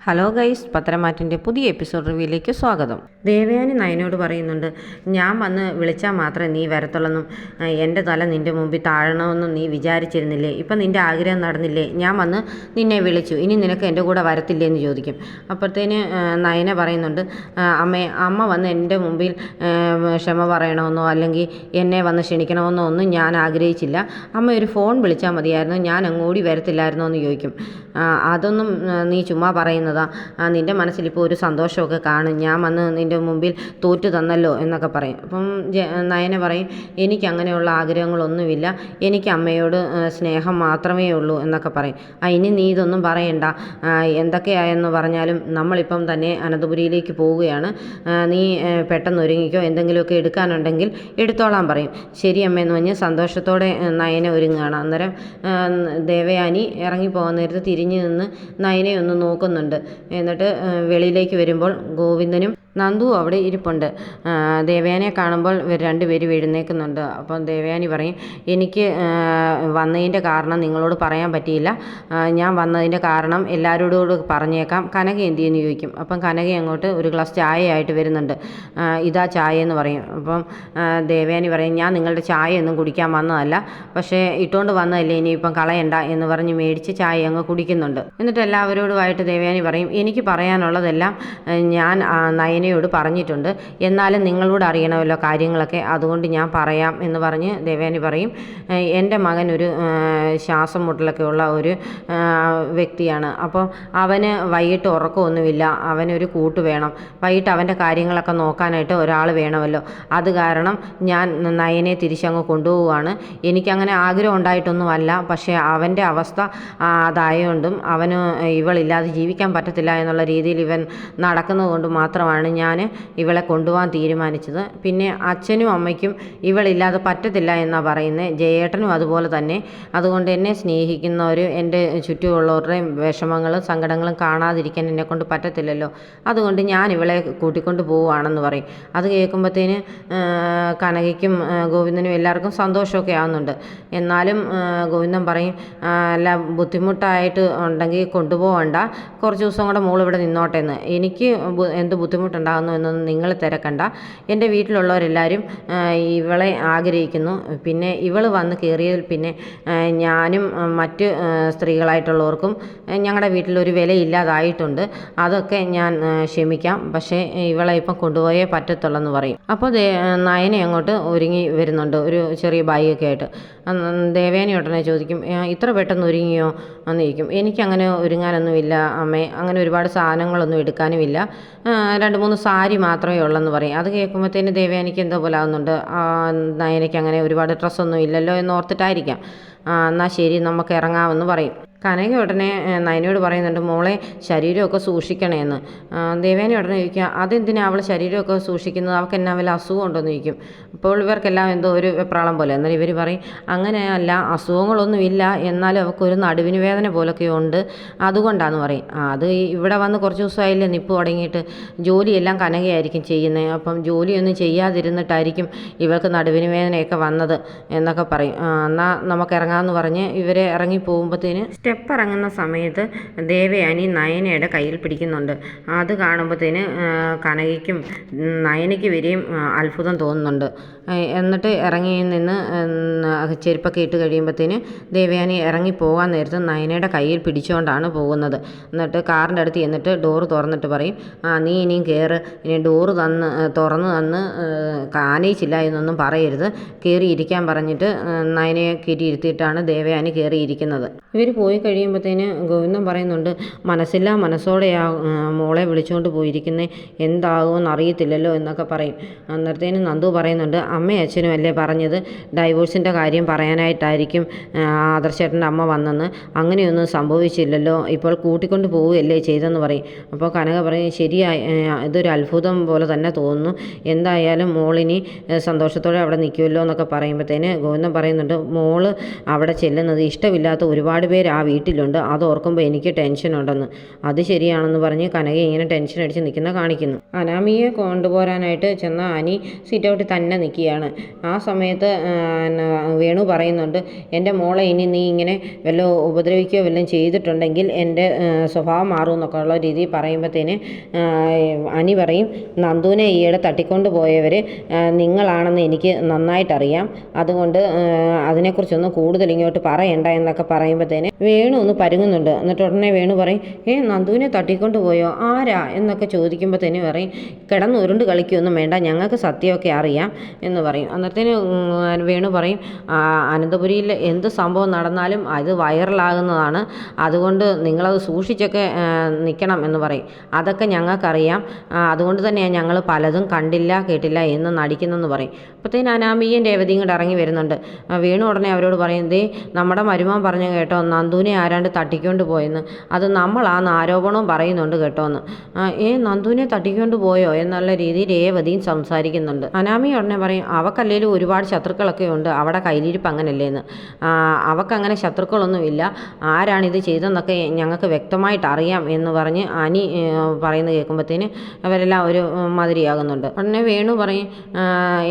Hello guys, പത്രമാറ്റിൻ്റെ പുതിയ episode റിവ്യൂയിലേക്ക് സ്വാഗതം. ദേവയാനി നയനോട് പറയുന്നുണ്ട്, ഞാൻ വന്ന് വിളിച്ചാൽ മാത്രമേ നീ വരത്തുള്ളെന്നും എൻ്റെ തല നിൻ്റെ മുമ്പിൽ താഴണമെന്നും നീ വിചാരിച്ചിരുന്നില്ലേ? ഇപ്പം നിൻ്റെ ആഗ്രഹം നടന്നില്ലേ? ഞാൻ വന്ന് നിന്നെ വിളിച്ചു, ഇനി നിനക്ക് എൻ്റെ കൂടെ വരത്തില്ലേ എന്ന് ചോദിക്കും. അപ്പോഴത്തേന് നയന പറയുന്നുണ്ട്, അമ്മ വന്ന് എൻ്റെ മുമ്പിൽ ക്ഷമ പറയണമെന്നോ അല്ലെങ്കിൽ എന്നെ വന്ന് ക്ഷണിക്കണമെന്നോ ഒന്നും ഞാൻ ആഗ്രഹിച്ചില്ല. അമ്മ ഒരു ഫോൺ വിളിച്ചാൽ മതിയായിരുന്നു, ഞാൻ അങ്ങോടി വരത്തില്ലായിരുന്നോ എന്ന് ചോദിക്കും. അതൊന്നും നീ ചുമ്മാ പറയുന്നതാ, നിൻ്റെ മനസ്സിലിപ്പോൾ ഒരു സന്തോഷമൊക്കെ കാണും, ഞാൻ വന്ന് നിൻ്റെ മുമ്പിൽ തോറ്റു തന്നല്ലോ എന്നൊക്കെ പറയും. അപ്പം നയന പറയും, എനിക്ക് അങ്ങനെയുള്ള ആഗ്രഹങ്ങളൊന്നുമില്ല, എനിക്ക് അമ്മയോട് സ്നേഹം മാത്രമേ ഉള്ളൂ എന്നൊക്കെ പറയും. ഇനി നീ ഇതൊന്നും പറയണ്ട, എന്തൊക്കെയായെന്ന് പറഞ്ഞാലും നമ്മളിപ്പം തന്നെ അനന്തപുരിയിലേക്ക് പോവുകയാണ്, നീ പെട്ടെന്ന് ഒരുങ്ങിക്കോ, എന്തെങ്കിലുമൊക്കെ എടുക്കാനുണ്ടെങ്കിൽ എടുത്തോളാൻ പറയും. ശരി അമ്മയെന്ന് പറഞ്ഞ് സന്തോഷത്തോടെ നയന ഒരുങ്ങുകയാണ്. അന്നേരം ദേവയാനി ഇറങ്ങിപ്പോകാൻ നേരത്ത് തിരിഞ്ഞു നിന്ന് നയനെ ഒന്ന് നോക്കുന്നുണ്ട്. എന്നിട്ട് വെളിയിലേക്ക് വരുമ്പോൾ ഗോവിന്ദനും നന്ദുവും അവിടെ ഇരിപ്പുണ്ട്. ദേവയാനിയെ കാണുമ്പോൾ ഇവർ രണ്ടുപേരും എഴുന്നേൽക്കുന്നുണ്ട്. അപ്പം ദേവയാനി പറയും, എനിക്ക് വന്നതിൻ്റെ കാരണം നിങ്ങളോട് പറയാൻ പറ്റിയില്ല, ഞാൻ വന്നതിൻ്റെ കാരണം എല്ലാവരോടും പറഞ്ഞേക്കാം, കനക എന്ത് ചെയ്യുമെന്ന് ചോദിക്കും. അപ്പം കനക അങ്ങോട്ട് ഒരു ഗ്ലാസ് ചായയായിട്ട് വരുന്നുണ്ട്. ഇതാ ചായ എന്ന് പറയും. അപ്പം ദേവയാനി പറയും, ഞാൻ നിങ്ങളുടെ ചായയൊന്നും കുടിക്കാൻ വന്നതല്ല, പക്ഷേ ഇട്ടുകൊണ്ട് വന്നതല്ലേ, ഇനിയിപ്പം കളയണ്ട എന്ന് പറഞ്ഞ് മേടിച്ച് ചായ അങ്ങ് കുടിക്കുന്നുണ്ട്. എന്നിട്ട് എല്ലാവരോടുമായിട്ട് ദേവയാനി പറയും, എനിക്ക് പറയാനുള്ളതെല്ലാം ഞാൻ നയനയോട് പറഞ്ഞിട്ടുണ്ട്, എന്നാലും നിങ്ങളോട് അറിയണമല്ലോ കാര്യങ്ങളൊക്കെ, അതുകൊണ്ട് ഞാൻ പറയാം എന്ന് പറഞ്ഞ് ദേവയാനി പറയും, എൻ്റെ മകൻ ഒരു ശ്വാസം മുട്ടലൊക്കെ ഉള്ള ഒരു വ്യക്തിയാണ്. അപ്പോൾ അവന് വൈകിട്ട് ഉറക്കമൊന്നുമില്ല, അവനൊരു കൂട്ട് വേണം, വൈകിട്ട് അവൻ്റെ കാര്യങ്ങളൊക്കെ നോക്കാനായിട്ട് ഒരാൾ വേണമല്ലോ, അത് കാരണം ഞാൻ നയനെ തിരിച്ചങ്ങ് കൊണ്ടുപോവുകയാണ്. എനിക്കങ്ങനെ ആഗ്രഹം ഉണ്ടായിട്ടൊന്നുമല്ല, പക്ഷേ അവൻ്റെ അവസ്ഥ അതായതുകൊണ്ടും അവന് ഇവളില്ലാതെ ജീവിക്കാൻ പറ്റത്തില്ല എന്നുള്ള രീതിയിൽ ഇവൻ നടക്കുന്നത് കൊണ്ട് മാത്രമാണ് ഞാൻ ഇവളെ കൊണ്ടുപോകാൻ തീരുമാനിച്ചത്. പിന്നെ അച്ഛനും അമ്മയ്ക്കും ഇവളില്ലാതെ പറ്റത്തില്ല എന്നാണ് പറയുന്നത്, ജയേട്ടനും അതുപോലെ തന്നെ. അതുകൊണ്ട് എന്നെ സ്നേഹിക്കുന്നവർ എൻ്റെ ചുറ്റുമുള്ളവരുടെയും വിഷമങ്ങളും സങ്കടങ്ങളും കാണാതിരിക്കാൻ എന്നെക്കൊണ്ട് പറ്റത്തില്ലല്ലോ, അതുകൊണ്ട് ഞാൻ ഇവളെ കൂട്ടിക്കൊണ്ട് പോവുകയാണെന്ന് പറയും. അത് കേൾക്കുമ്പോഴത്തേന് കനകയ്ക്കും ഗോവിന്ദനും എല്ലാവർക്കും സന്തോഷമൊക്കെ ആവുന്നുണ്ട്. എന്നാലും ഗോവിന്ദൻ പറയും, അല്ല ബുദ്ധിമുട്ടായിട്ട് ഉണ്ടെങ്കിൽ കൊണ്ടുപോകണ്ട, കുറച്ച് ദിവസം കൂടെ മോൾ ഇവിടെ നിന്നോട്ടെ എന്ന്. എനിക്ക് എന്ത് ബുദ്ധിമുട്ടുണ്ടാകുന്നു എന്നൊന്നും നിങ്ങൾ തിരക്കണ്ട, എൻ്റെ വീട്ടിലുള്ളവരെല്ലാവരും ഇവളെ ആഗ്രഹിക്കുന്നു. പിന്നെ ഇവൾ വന്ന് കയറിയതിൽ പിന്നെ ഞാനും മറ്റ് സ്ത്രീകളായിട്ടുള്ളവർക്കും ഞങ്ങളുടെ വീട്ടിലൊരു വിലയില്ലാതായിട്ടുണ്ട്, അതൊക്കെ ഞാൻ ക്ഷമിക്കാം, പക്ഷേ ഇവളെ ഇപ്പം കൊണ്ടുപോയേ പറ്റത്തുള്ളെന്ന് പറയും. അപ്പോൾ നയനെ അങ്ങോട്ട് ഒരുങ്ങി വരുന്നുണ്ട്, ഒരു ചെറിയ ബാഗൊക്കെ ആയിട്ട്. ദേവയാനി ഉടനെ ചോദിക്കും, ഇത്ര പെട്ടെന്ന് ഒരുങ്ങിയോ എന്ന് ചോദിക്കും. എനിക്കങ്ങനെ ഒരുങ്ങാനൊന്നുമില്ല അമ്മേ, അങ്ങനെ ഒരുപാട് സാധനങ്ങളൊന്നും എടുക്കാനുമില്ല, 2-3 സാരി മാത്രമേ ഉള്ളെന്ന് പറയും. അത് കേൾക്കുമ്പോഴത്തേന് ദേവയാനിക്ക് എന്തോ പോലെ ആകുന്നുണ്ട്. നയനയ്ക്ക് അങ്ങനെ ഒരുപാട് ഡ്രസ്സൊന്നും ഇല്ലല്ലോ എന്നോർത്തിട്ടായിരിക്കാം. എന്നാൽ ശരി, നമുക്ക് ഇറങ്ങാമെന്ന് പറയും. കനക ഉടനെ നയനയോട് പറയുന്നുണ്ട്, മോളെ ശരീരമൊക്കെ സൂക്ഷിക്കണേ എന്ന്. ദേവയാനി ഉടനെ ചോദിക്കുക, അതെന്തിനാണ് അവൾ ശരീരമൊക്കെ സൂക്ഷിക്കുന്നത്, അവൾക്ക് എന്നാ വല്ല അസുഖം ഉണ്ടോയെന്ന് ചോദിക്കും. അപ്പോൾ ഇവർക്കെല്ലാം എന്തോ ഒരു വെപ്രാളം പോലെ. എന്നാൽ ഇവർ പറയും, അങ്ങനെയല്ല, അസുഖങ്ങളൊന്നുമില്ല, എന്നാലും അവൾക്കൊരു നടുവിന് വേദന പോലൊക്കെ ഉണ്ട്, അതുകൊണ്ടാണെന്ന് പറയും. അത് ഇവിടെ വന്ന് കുറച്ച് ദിവസമായില്ലേ നിപ്പ് തുടങ്ങിയിട്ട്, ജോലിയെല്ലാം കനകയായിരിക്കും ചെയ്യുന്നത്, അപ്പം ജോലിയൊന്നും ചെയ്യാതിരുന്നിട്ടായിരിക്കും ഇവൾക്ക് നടുവിന് വേദനയൊക്കെ വന്നത് എന്നൊക്കെ പറയും. എന്നാൽ നമുക്ക് ഇറങ്ങാമെന്ന് പറഞ്ഞ് ഇവരെ ഇറങ്ങി പോകുമ്പോഴത്തേന് സ്റ്റെപ്പ് ഇറങ്ങുന്ന സമയത്ത് ദേവയാനി നയനയുടെ കയ്യിൽ പിടിക്കുന്നുണ്ട്. അത് കാണുമ്പോഴത്തേന് കനകയ്ക്കും നയനയ്ക്ക് വരെയും അത്ഭുതം തോന്നുന്നുണ്ട്. എന്നിട്ട് ഇറങ്ങി നിന്ന് ചെരുപ്പൊക്കെ ഇട്ട് കഴിയുമ്പോഴത്തേന് ദേവയാനി ഇറങ്ങി പോകാൻ നേരത്ത് നയനയുടെ കയ്യിൽ പിടിച്ചുകൊണ്ടാണ് പോകുന്നത്. എന്നിട്ട് കാറിൻ്റെ അടുത്ത് ചെന്നിട്ട് ഡോറ് തുറന്നിട്ട് പറയും, നീ ഇനിയും കയറ്, ഇനി ഡോറ് തുറന്ന് തന്ന് ആനയിച്ചില്ല എന്നൊന്നും പറയരുത്, കയറിയിരിക്കാൻ പറഞ്ഞിട്ട് നയനയെ കയറ്റിയിരുത്തിയിട്ടാണ് ദേവയാനി കയറിയിരിക്കുന്നത്. ഇവർ പോയി കഴിയുമ്പോഴത്തേന് ഗോവിന്ദൻ പറയുന്നുണ്ട്, മനസ്സില്ലാ മനസ്സോടെയാ മോളെ വിളിച്ചുകൊണ്ട് പോയിരിക്കുന്നത്, എന്താകുമെന്ന് അറിയത്തില്ലല്ലോ എന്നൊക്കെ പറയും. അന്നേരത്തേന് നന്ദു പറയുന്നുണ്ട്, അമ്മയും അച്ഛനും അല്ലേ പറഞ്ഞത് ഡൈവോഴ്സിൻ്റെ കാര്യം പറയാനായിട്ടായിരിക്കും ആദർശേട്ടൻ്റെ അമ്മ വന്നെന്ന്, അങ്ങനെയൊന്നും സംഭവിച്ചില്ലല്ലോ, ഇപ്പോൾ കൂട്ടിക്കൊണ്ട് പോവുകയല്ലേ ചെയ്തെന്ന് പറയും. അപ്പോൾ കനക പറയും, ശരിയായി, ഇതൊരു അത്ഭുതം പോലെ തന്നെ തോന്നുന്നു, എന്തായാലും മോളിനി സന്തോഷത്തോടെ അവിടെ നിൽക്കുമല്ലോ എന്നൊക്കെ പറയുമ്പോഴത്തേന് ഗോവിന്ദൻ പറയുന്നുണ്ട്, മോള് അവിടെ ചെല്ലുന്നത് ഇഷ്ടമില്ലാത്ത ഒരുപാട് പേര് ആ വീട്ടിലുണ്ട്, അത് ഓർക്കുമ്പോൾ എനിക്ക് ടെൻഷനുണ്ടെന്ന്. അത് ശരിയാണെന്ന് പറഞ്ഞ് കനക ഇങ്ങനെ ടെൻഷൻ അടിച്ച് നിൽക്കുന്ന കാണിക്കുന്നു. അനാമിയെ കൊണ്ടുപോരാനായിട്ട് ചെന്ന അനി സീറ്റ് ഔട്ടിൽ തന്നെ നിൽക്കുകയാണ്. ആ സമയത്ത് വേണു പറയുന്നുണ്ട്, എൻ്റെ മോളെ ഇനി നീ ഇങ്ങനെ വല്ല ഉപദ്രവിക്കുകയോ വല്ലതും ചെയ്തിട്ടുണ്ടെങ്കിൽ എൻ്റെ സ്വഭാവം മാറും എന്നൊക്കെ ഉള്ള രീതിയിൽ പറയുമ്പോഴത്തേന് അനി പറയും, നന്ദുവിനെ ഈയിടെ തട്ടിക്കൊണ്ട് പോയവർ നിങ്ങളാണെന്ന് എനിക്ക് നന്നായിട്ടറിയാം, അതുകൊണ്ട് അതിനെക്കുറിച്ചൊന്നും കൂടുതൽ ഇങ്ങോട്ട് പറയണ്ട എന്നൊക്കെ പറയുമ്പോഴത്തേന് വേണു ഒന്ന് പരുങ്ങുന്നുണ്ട്. എന്നിട്ട് ഉടനെ വേണു പറയും, നന്ദുവിനെ തട്ടിക്കൊണ്ട് പോയോ, ആരാ എന്നൊക്കെ ചോദിക്കുമ്പോഴത്തേന് പറയും, കിടന്ന് ഉരുണ്ട് കളിക്കുകയൊന്നും വേണ്ട, ഞങ്ങൾക്ക് സത്യമൊക്കെ അറിയാം എന്ന് പറയും. അന്നത്തേന് വേണു പറയും, അനന്തപുരിയിൽ എന്ത് സംഭവം നടന്നാലും അത് വൈറലാകുന്നതാണ്, അതുകൊണ്ട് നിങ്ങളത് സൂക്ഷിച്ചൊക്കെ നിൽക്കണം എന്ന് പറയും. അതൊക്കെ ഞങ്ങൾക്കറിയാം, അതുകൊണ്ട് തന്നെയാണ് ഞങ്ങൾ പലതും കണ്ടില്ല കേട്ടില്ല എന്ന് നടിക്കുന്നെന്ന് പറയും. അപ്പോഴത്തേന് അനാമികയും രേവതിയും കൂടെ ഇറങ്ങി വരുന്നുണ്ട്. വേണു ഉടനെ അവരോട് പറയും, ദേ നമ്മുടെ മരുമോൻ പറഞ്ഞു കേട്ടോ, നന്ദുവിനെ ആരാണ്ട് തട്ടിക്കൊണ്ട് പോയെന്ന്, അത് നമ്മളാന്ന് ആരോപണവും പറയുന്നുണ്ട് കേട്ടോ എന്ന്. നന്ദുവിനെ തട്ടിക്കൊണ്ട് പോയോ എന്നുള്ള രീതിയിൽ രേവതിയും സംസാരിക്കുന്നുണ്ട്. അനാമി ഉടനെ പറയും, അവക്കല്ലേലും ഒരുപാട് ശത്രുക്കളൊക്കെ ഉണ്ട്, അവിടെ കയ്യിലിരിപ്പ് അങ്ങനല്ലേ എന്ന്. അവക്കങ്ങനെ ശത്രുക്കളൊന്നുമില്ല, ആരാണിത് ചെയ്തതെന്നൊക്കെ ഞങ്ങൾക്ക് വ്യക്തമായിട്ട് അറിയാം എന്ന് പറഞ്ഞ് അനി പറയുന്നത് കേൾക്കുമ്പോഴത്തേന് അവരെല്ലാം ഒരു മാതിരിയാകുന്നുണ്ട്. ഉടനെ വേണു പറയും,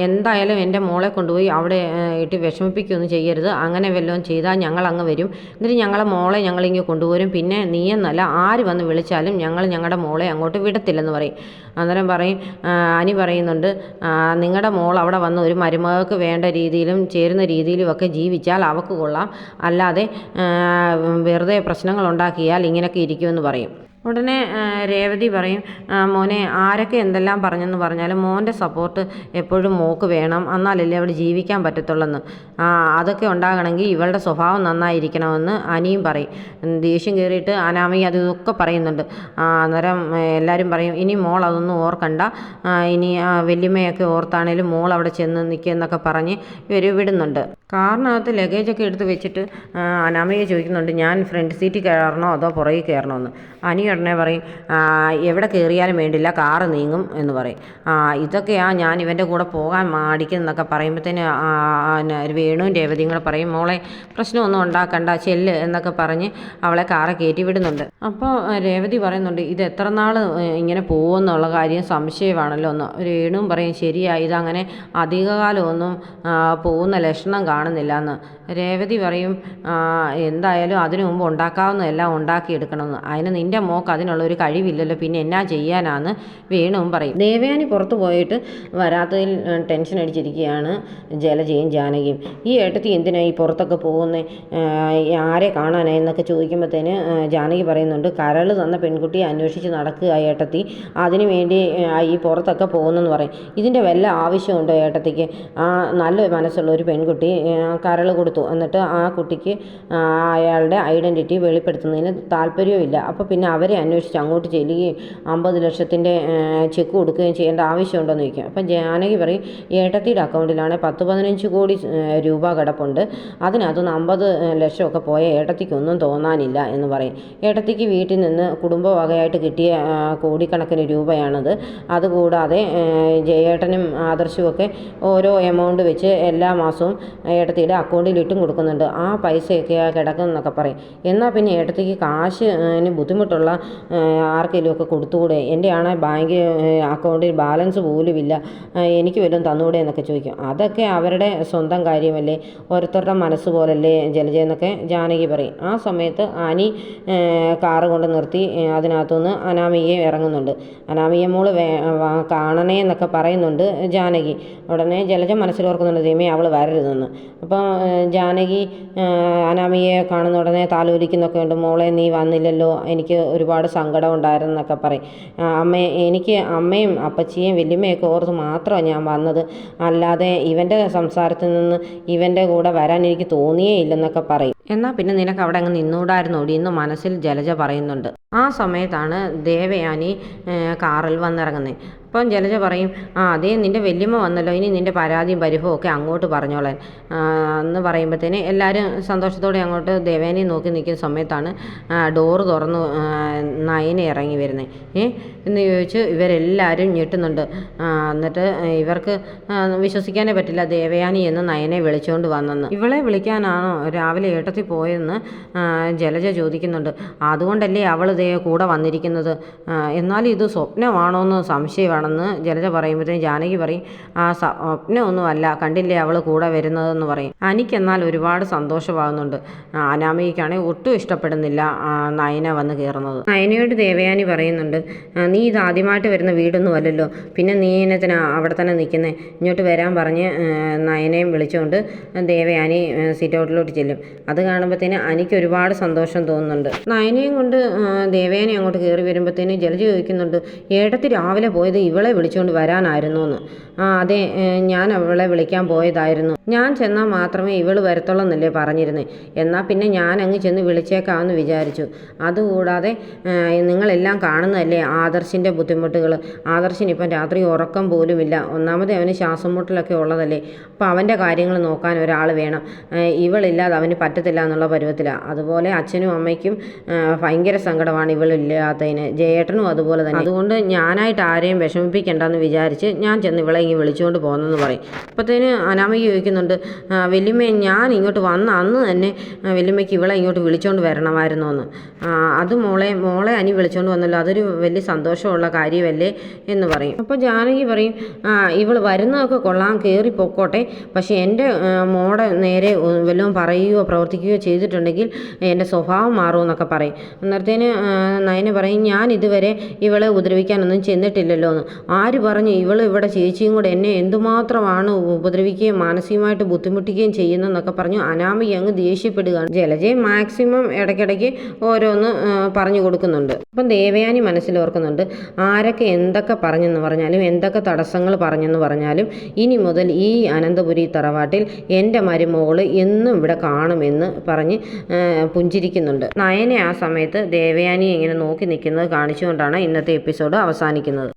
എന്തായാലും എൻ്റെ മോളെ കൊണ്ടുപോയി അവിടെ ഇട്ട് വിഷമിപ്പിക്കുകയൊന്നും ചെയ്യരുത്, അങ്ങനെ വല്ലതും ചെയ്താൽ ഞങ്ങൾ അങ്ങ് വരും, എന്നിട്ട് ഞങ്ങളെ മോളെ ഞങ്ങളിങ്ങ് കൊണ്ടുവരും, പിന്നെ നീയെന്നല്ല ആര് വന്ന് വിളിച്ചാലും ഞങ്ങൾ ഞങ്ങളുടെ മോളെ അങ്ങോട്ട് വിടത്തില്ലെന്ന് പറയും. അന്നേരം പറയും, അനി പറയുന്നുണ്ട്, നിങ്ങളുടെ മോൾ അവിടെ വന്ന് ഒരു മരുമകൾക്ക് വേണ്ട രീതിയിലും ചേരുന്ന രീതിയിലും ഒക്കെ ജീവിച്ചാൽ അവൾക്ക് കൊള്ളാം, അല്ലാതെ വെറുതെ പ്രശ്നങ്ങൾ ഉണ്ടാക്കിയാൽ ഇങ്ങനെയൊക്കെ ഇരിക്കുമെന്ന് പറയും. ഉടനെ രേവതി പറയും, മോനെ ആരൊക്കെ എന്തെല്ലാം പറഞ്ഞെന്ന് പറഞ്ഞാലും മോൻ്റെ സപ്പോർട്ട് എപ്പോഴും മോക്ക് വേണം, എന്നാലല്ലേ അവിടെ ജീവിക്കാൻ പറ്റത്തുള്ളെന്ന്. അതൊക്കെ ഉണ്ടാകണമെങ്കിൽ ഇവളുടെ സ്വഭാവം നന്നായിരിക്കണമെന്ന് അനിയും പറയും. ദേഷ്യം കയറിയിട്ട് അനാമി അതൊക്കെ പറയുന്നുണ്ട്. അന്നേരം എല്ലാവരും പറയും, ഇനി മോൾ അതൊന്നും ഓർക്കണ്ട, ഇനി വല്യമ്മയൊക്കെ ഓർത്താണേലും മോൾ അവിടെ ചെന്ന് നിൽക്കുന്നൊക്കെ പറഞ്ഞ് ഇവർ വിടുന്നുണ്ട്. കാറിനകത്ത് ലഗേജൊക്കെ എടുത്ത് വെച്ചിട്ട് അനാമയെ ചോദിക്കുന്നുണ്ട്, ഞാൻ ഫ്രണ്ട് സീറ്റിൽ കയറണോ അതോ പുറകിൽ കയറണോ എന്ന്. അനി ഉടനെ പറയും, എവിടെ കയറിയാലും വേണ്ടില്ല, കാറ് നീങ്ങും എന്ന് പറയും. ഇതൊക്കെയാണ് ഞാൻ ഇവൻ്റെ കൂടെ പോകാൻ മടിക്കുന്നതൊക്കെ പറയുമ്പോഴത്തേന് വേണുവും രേവതിയും കൂടെ പറയും, മോളെ പ്രശ്നമൊന്നും ഉണ്ടാക്കണ്ട, ചെല്ല് എന്നൊക്കെ പറഞ്ഞ് അവളെ കാറ് കയറ്റി വിടുന്നുണ്ട്. അപ്പോൾ രേവതി പറയുന്നുണ്ട്, ഇത് എത്ര നാൾ ഇങ്ങനെ പോകുമെന്നുള്ള കാര്യം സംശയമാണല്ലോ എന്ന്. വേണുവും പറയും, ശരിയാ, ഇതങ്ങനെ അധികകാലമൊന്നും പോകുന്ന ലക്ഷണം കാണുന്നില്ല എന്ന്. രേവതി പറയും, എന്തായാലും അതിനു മുമ്പ് ഉണ്ടാക്കാവുന്നതെല്ലാം ഉണ്ടാക്കിയെടുക്കണമെന്ന്. അതിന് നിൻ്റെ മോക്ക് അതിനുള്ളൊരു കഴിവില്ലല്ലോ, പിന്നെ എന്നാ ചെയ്യാനാന്ന് വേണുവും പറയും. ദേവയാനി പുറത്തു പോയിട്ട് വരാത്തതിൽ ടെൻഷൻ അടിച്ചിരിക്കുകയാണ് ജലജയും ജാനകിയും. ഈ ഏട്ടത്തി എന്തിനാണ് ഈ പുറത്തൊക്കെ പോകുന്നത്, ആരെ കാണാനായി എന്നൊക്കെ ചോദിക്കുമ്പോഴത്തേന് ജാനകി പറയുന്നുണ്ട്, കരൾ തന്ന പെൺകുട്ടിയെ അന്വേഷിച്ച് നടക്കുക ഏട്ടത്തി, അതിനു വേണ്ടി ഈ പുറത്തൊക്കെ പോകുന്നെന്ന് പറയും. ഇതിൻ്റെ വല്ല ആവശ്യമുണ്ടോ ഏട്ടത്തിക്ക്? നല്ല മനസ്സുള്ള ഒരു പെൺകുട്ടി കരൾ കൊടുത്തു, എന്നിട്ട് ആ കുട്ടിക്ക് അയാളുടെ ഐഡൻറ്റിറ്റി വെളിപ്പെടുത്തുന്നതിന് താല്പര്യവുമില്ല, അപ്പോൾ പിന്നെ അവരെ അന്വേഷിച്ച് അങ്ങോട്ട് ചെല്ലുകയും 50 ലക്ഷത്തിൻ്റെ ചെക്ക് കൊടുക്കുകയും ചെയ്യേണ്ട ആവശ്യമുണ്ടോയെന്ന് ചോദിക്കും. അപ്പം ജാനകി പറയും, ഏട്ടത്തിയുടെ അക്കൗണ്ടിലാണ് 10-15 കോടി രൂപ കിടപ്പുണ്ട്, അതിനകത്തുനിന്ന് 50 ലക്ഷമൊക്കെ പോയ ഏട്ടത്തിക്കൊന്നും തോന്നാനില്ല എന്ന് പറയും. ഏട്ടത്തിക്ക് വീട്ടിൽ നിന്ന് കുടുംബവകയായിട്ട് കിട്ടിയ കോടിക്കണക്കിന് രൂപയാണത്. അതുകൂടാതെ ജയേട്ടനും ആദർശുമൊക്കെ ഓരോ എമൗണ്ട് വെച്ച് എല്ലാ മാസവും ഏട്ടത്തിയുടെ അക്കൗണ്ടിൽ ഇട്ടും കൊടുക്കുന്നുണ്ട്, ആ പൈസയൊക്കെയാണ് കിടക്കുന്നതെന്നൊക്കെ പറയും. എന്നാൽ പിന്നെ ഏട്ടത്തിക്ക് കാശിന് ബുദ്ധിമുട്ടുള്ള ആർക്കെങ്കിലും ഒക്കെ കൊടുത്തുകൂടെ, എൻ്റെ ആണെങ്കിൽ ബാങ്ക് അക്കൗണ്ടിൽ ബാലൻസ് പോലുമില്ല, എനിക്ക് വല്ലതും തന്നുകൂടെ എന്നൊക്കെ ചോദിക്കും. അതൊക്കെ അവരുടെ സ്വന്തം കാര്യമല്ലേ, ഓരോരുത്തരുടെ മനസ്സ് പോലല്ലേ ജലജയെന്നൊക്കെ ജാനകി പറയും. ആ സമയത്ത് അനി കാറ് കൊണ്ട് നിർത്തി അതിനകത്തുനിന്ന് അനാമികയെ ഇറങ്ങുന്നുണ്ട്. അനാമിക മോള് കാണണേ എന്നൊക്കെ പറയുന്നുണ്ട് ജാനകി. ഉടനെ ജലജ മനസ്സിലോർക്കുന്നുണ്ട്, ദൈവമേ അവൾ വരരുതെന്ന്. അപ്പം ജാനകി അനാമികയെ കാണുന്ന ഉടനെ താലോലിക്കുന്നൊക്കെ ഉണ്ട്, മോളെ നീ വന്നില്ലല്ലോ, എനിക്ക് ഒരുപാട് സങ്കടം ഉണ്ടായിരുന്നൊക്കെ പറയും. എനിക്ക് അമ്മയും അപ്പച്ചിയും വല്യമ്മയൊക്കെ ഓർത്ത് മാത്രമാണ് ഞാൻ വന്നത്, അല്ലാതെ ഇവൻ്റെ സംസാരത്തിൽ നിന്ന് ഇവൻ്റെ കൂടെ വരാൻ എനിക്ക് തോന്നിയേ ഇല്ലെന്നൊക്കെ പറയും. എന്നാൽ പിന്നെ നിനക്ക് അവിടെ അങ്ങ് നിന്നൂടായിരുന്നോടി എന്ന് മനസ്സിൽ ജലജ പറയുന്നുണ്ട്. ആ സമയത്താണ് ദേവയാനി കാറിൽ വന്നിറങ്ങുന്നത്. അപ്പം ജലജ പറയും, അതേ നിൻ്റെ വല്യമ്മ വന്നല്ലോ, ഇനി നിൻ്റെ പരാതിയും പരിഭവവും ഒക്കെ അങ്ങോട്ട് പറഞ്ഞോളാൻ എന്ന് പറയുമ്പോഴത്തേന് എല്ലാവരും സന്തോഷത്തോടെ അങ്ങോട്ട് ദേവയാനി നോക്കി നിൽക്കുന്ന സമയത്താണ് ഡോറ് തുറന്ന് നയന ഇറങ്ങി വരുന്നത്. എന്ന് ചോദിച്ച് ഇവരെല്ലാവരും ഞെട്ടുന്നുണ്ട്. എന്നിട്ട് ഇവർക്ക് വിശ്വസിക്കാനേ പറ്റില്ല ദേവയാനി എന്ന് നയനെ വിളിച്ചുകൊണ്ട് വന്നെന്ന്. ഇവളെ വിളിക്കാനാണോ രാവിലെ ഏട്ടത്തി ക്ഷേത്രത്തിൽ പോയെന്ന് ജലജ ചോദിക്കുന്നുണ്ട്. അതുകൊണ്ടല്ലേ അവൾ ഇതേ കൂടെ വന്നിരിക്കുന്നത്. എന്നാൽ ഇത് സ്വപ്നമാണോ എന്ന് സംശയമാണെന്ന് ജലജ പറയുമ്പോഴത്തേക്കും ജാനകി പറയും, സ്വപ്നമൊന്നുമല്ല, കണ്ടില്ലേ അവൾ കൂടെ വരുന്നതെന്ന് പറയും. എനിക്കെന്നാൽ ഒരുപാട് സന്തോഷമാകുന്നുണ്ട്. അനാമികയ്ക്കാണെങ്കിൽ ഒട്ടും ഇഷ്ടപ്പെടുന്നില്ല നയന വന്ന് കയറുന്നത്. നയനയോട് ദേവയാനി പറയുന്നുണ്ട്, നീ ഇത് ആദ്യമായിട്ട് വരുന്ന വീടൊന്നും അല്ലല്ലോ, പിന്നെ നീ ഇനത്തിന് അവിടെ തന്നെ നിൽക്കുന്നത്, ഇങ്ങോട്ട് വരാൻ പറഞ്ഞ് നയനയും വിളിച്ചുകൊണ്ട് ദേവയാനി സീറ്റ് ഔട്ടിലോട്ട് ചെല്ലും. അത് കാണുമ്പോഴത്തേന് എനിക്ക് ഒരുപാട് സന്തോഷം തോന്നുന്നുണ്ട്. നയനയും കൊണ്ട് ദേവയാനി അങ്ങോട്ട് കയറി വരുമ്പോഴത്തേന് ജലജ ചോദിക്കുന്നുണ്ട്, ഏടത്തി രാവിലെ പോയത് ഇവളെ വിളിച്ചുകൊണ്ട് വരാനായിരുന്നു എന്ന്. അതെ, ഞാൻ അവളെ വിളിക്കാൻ പോയതായിരുന്നു. ഞാൻ ചെന്നാൽ മാത്രമേ ഇവൾ വരത്തുള്ളൂ എന്നല്ലേ പറഞ്ഞിരുന്നേ. എന്നാൽ പിന്നെ ഞാൻ അങ്ങ് ചെന്ന് വിളിച്ചേക്കാമെന്ന് വിചാരിച്ചു. അതുകൂടാതെ നിങ്ങളെല്ലാം കാണുന്നതല്ലേ ആദർശിൻ്റെ ബുദ്ധിമുട്ടുകൾ. ആദർശിനിപ്പം രാത്രി ഉറക്കം പോലുമില്ല. ഒന്നാമത് അവന് ശ്വാസം മുട്ടലൊക്കെ ഉള്ളതല്ലേ. അപ്പോൾ അവൻ്റെ കാര്യങ്ങൾ നോക്കാൻ ഒരാൾ വേണം. ഇവളില്ലാതെ അവന് പറ്റത്തില്ല എന്നുള്ള പരുവത്തിലാണ്. അതുപോലെ അച്ഛനും അമ്മയ്ക്കും ഭയങ്കര സങ്കടമാണ് ഇവളില്ലാത്തതിന്. ജയേട്ടനും അതുപോലെ തന്നെ. അതുകൊണ്ട് ഞാനായിട്ട് ആരെയും വിഷമിപ്പിക്കേണ്ടെന്ന് വിചാരിച്ച് ഞാൻ ചെന്ന് ഇവളെ ഇങ്ങനെ വിളിച്ചുകൊണ്ട് പോകുന്നെന്ന് പറയും. അപ്പോഴത്തേന് അനാമിക ചോദിക്കുന്നുണ്ട്, വല്യമ്മ ഞാൻ ഇങ്ങോട്ട് വന്ന അന്ന് തന്നെ വല്യമ്മയ്ക്ക് ഇവളെ ഇങ്ങോട്ട് വിളിച്ചുകൊണ്ട് വരണമായിരുന്നു എന്ന്. അത് മോളെ അനി വിളിച്ചുകൊണ്ട് വന്നല്ലോ, അതൊരു വലിയ സന്തോഷമുള്ള കാര്യമല്ലേ എന്ന് പറയും. അപ്പോൾ ജാനകി പറയും, ഇവൾ വരുന്നതൊക്കെ കൊള്ളാം, കയറി പൊക്കോട്ടെ, പക്ഷേ എൻ്റെ മോടെ നേരെ വല്ലതും പറയുകയോ പ്രവർത്തിക്കുകയോ ചെയ്തിട്ടുണ്ടെങ്കിൽ എൻ്റെ സ്വഭാവം മാറുമെന്നൊക്കെ പറയും. അന്നേരത്തേന് നയന പറയും, ഞാൻ ഇതുവരെ ഇവളെ ഉപദ്രവിക്കാനൊന്നും ചെന്നിട്ടില്ലല്ലോ എന്ന്. ആര് പറഞ്ഞു? ഇവൾ ഇവിടെ ചേച്ചിയും കൂടെ എന്നെ എന്തുമാത്രമാണ് ഉപദ്രവിക്കുകയും മാനസികമായിട്ട് ബുദ്ധിമുട്ടിക്കുകയും ചെയ്യുന്നതെന്നൊക്കെ പറഞ്ഞു അനാമിക അങ്ങ് ദേഷ്യപ്പെടുകയാണ്. ജലജയെ മാക്സിമം ഇടയ്ക്കിടയ്ക്ക് ഓരോന്ന് പറഞ്ഞു കൊടുക്കുന്നുണ്ട്. അപ്പം ദേവയാനി മനസ്സിലോർക്കുന്നുണ്ട്, ആരൊക്കെ എന്തൊക്കെ പറഞ്ഞെന്ന് പറഞ്ഞാലും എന്തൊക്കെ തടസ്സങ്ങൾ പറഞ്ഞെന്ന് പറഞ്ഞാലും ഇനി മുതൽ ഈ അനന്തപുരി തറവാട്ടിൽ എൻ്റെ മരുമോള് എന്നും ഇവിടെ കാണുമെന്ന് പറഞ്ഞ് പുഞ്ചിരിക്കുന്നുണ്ട്. നയനെ ആ സമയത്ത് ദേവയാനിയെ ഇങ്ങനെ നോക്കി നിൽക്കുന്നത് കാണിച്ചുകൊണ്ടാണ് ഇന്നത്തെ എപ്പിസോഡ് അവസാനിക്കുന്നത്.